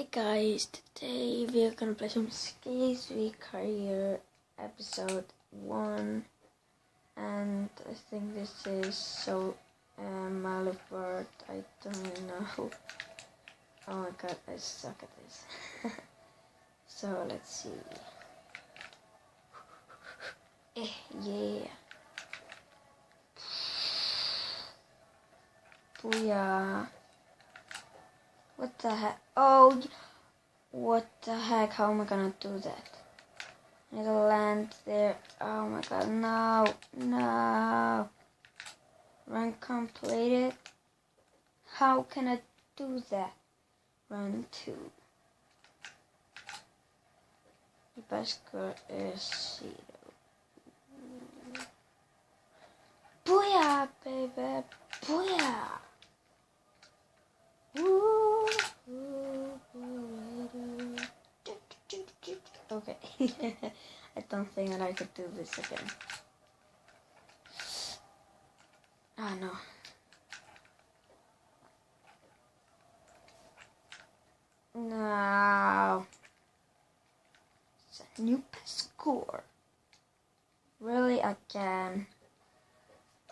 Hey guys, today we are gonna play some Skis Career episode 1, and I think this is so Malibert. I don't really know. Oh my god, I suck at this. So let's see. Yeah. Booyah. What the heck? Oh, what the heck? How am I gonna do that? I need to land there. Oh my god, no. Run completed. How can I do that? Run 2. The best score is 0. Booyah, baby. Booyah. Okay. I don't think that I could do this again. Oh no. No. It's a new score. Really again.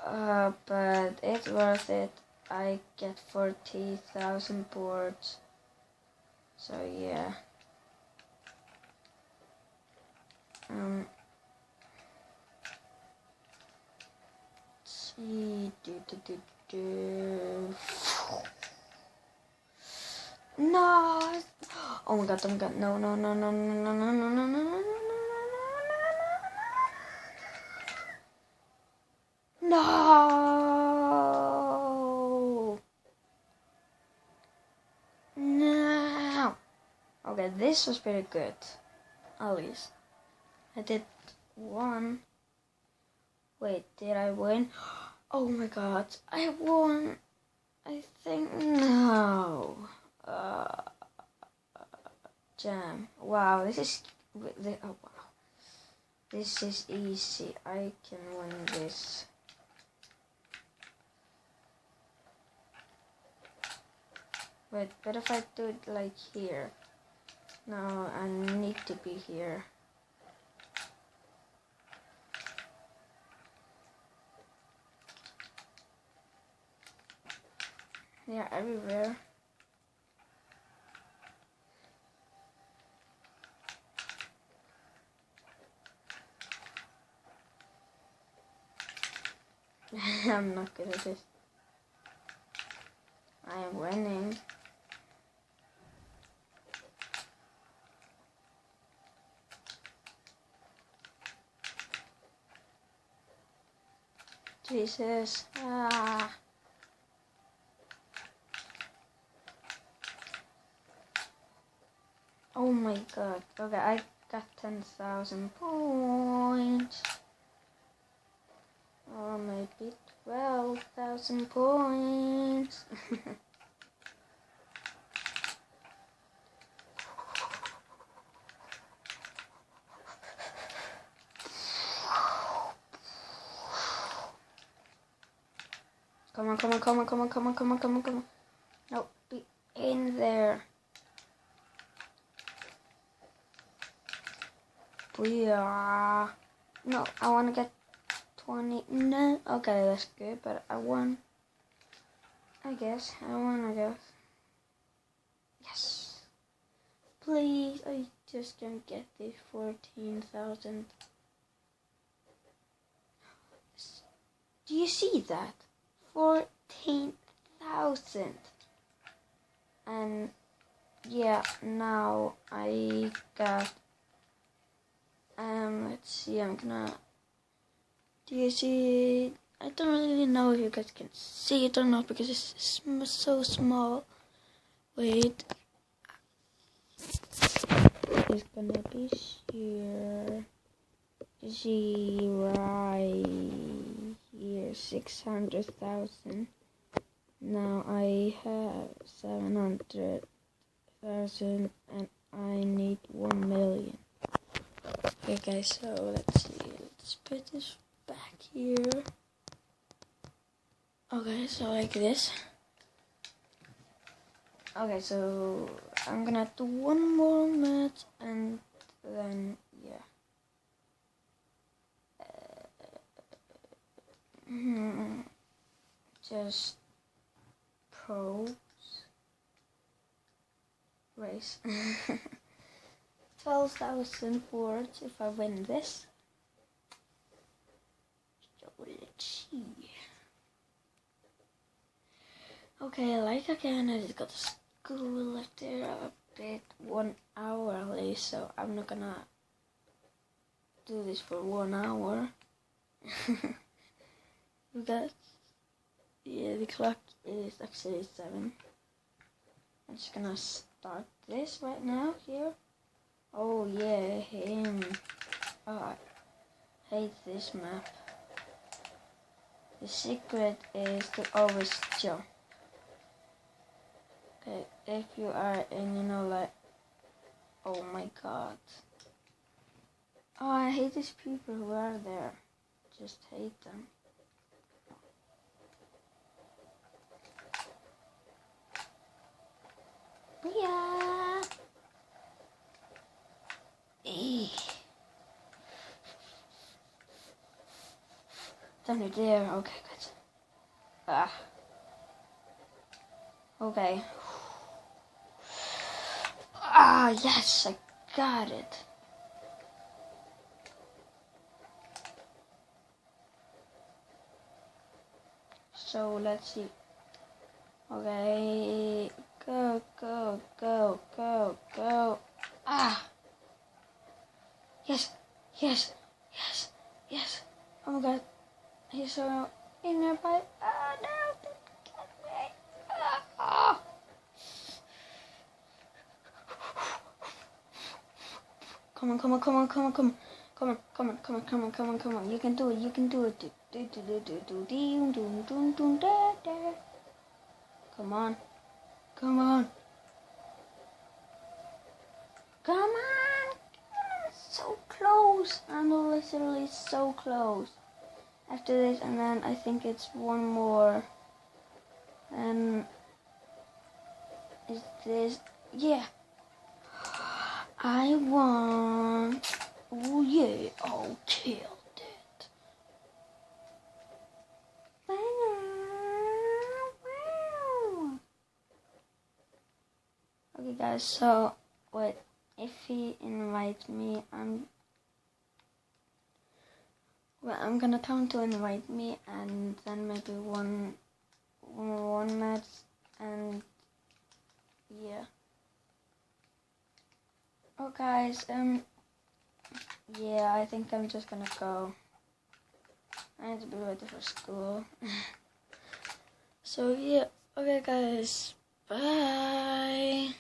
But it's worth it. I get 40,000 boards. So yeah. Let's see. No. Oh my god, No. Okay, this was pretty good. At least. I did 1. Wait, did I win? Oh my god, I won. I think no. Jam. Wow, this is oh wow. This is easy. I can win this. Wait, but if I do it like here? No, I need to be here. They are everywhere. I'm not good at this. I am winning. Jesus. Ah. Oh my god. Okay, I got 10,000 points. Or maybe 12,000 points. Come on. No, be in there. Booyah. No, I want to get 20. No. Okay, that's good, but I won. I guess. Yes. Please, I just don't get the 14,000. Do you see that? 14,000. And yeah, now I got let's see, do you see? I don't really know if you guys can see it or not because it's so small. Wait. It's gonna be here. You see right here, 600,000. Now I have 700,000 and I need 1 million. Okay guys, so let's see. Let's put this back here. Okay, so like this. Okay, so I'm gonna do one more match and then yeah. Just pros race. 12,000 words if I win this. So let's see. Okay, like again, I just got to school left there a bit, 1 hour at least, so I'm not gonna do this for 1 hour. That's, yeah, the clock is actually 7. I'm just gonna start this right now here. Oh yeah, him. Oh, I hate this map. The secret is to always jump. Okay, if you are in, you know, like, oh my god. Oh, I hate these people who are there. Just hate them. Yeah. Under there. Okay, good. Ah. Okay. Ah, yes, I got it. So let's see. Okay, go, go, go, go, go. Ah. Yes, yes, yes, yes. Oh my god. He's so in there by. Oh no, get me. Ah. Come on, come on, come on, come on, come on. Come on, come on, come on, come on, come on, come on. You can do it, you can do it. Come on. Come on. Come on. So close. I'm literally so close. After this, and then I think it's one more. And is this? Yeah. I won. Oh yeah. Oh, killed it. Okay, guys. So, wait. If he invites me, I'm gonna tell him to invite me, and then maybe one match, and yeah. Oh, guys. Yeah, I think I'm just gonna go. I need to be ready for school. So yeah. Okay, guys. Bye.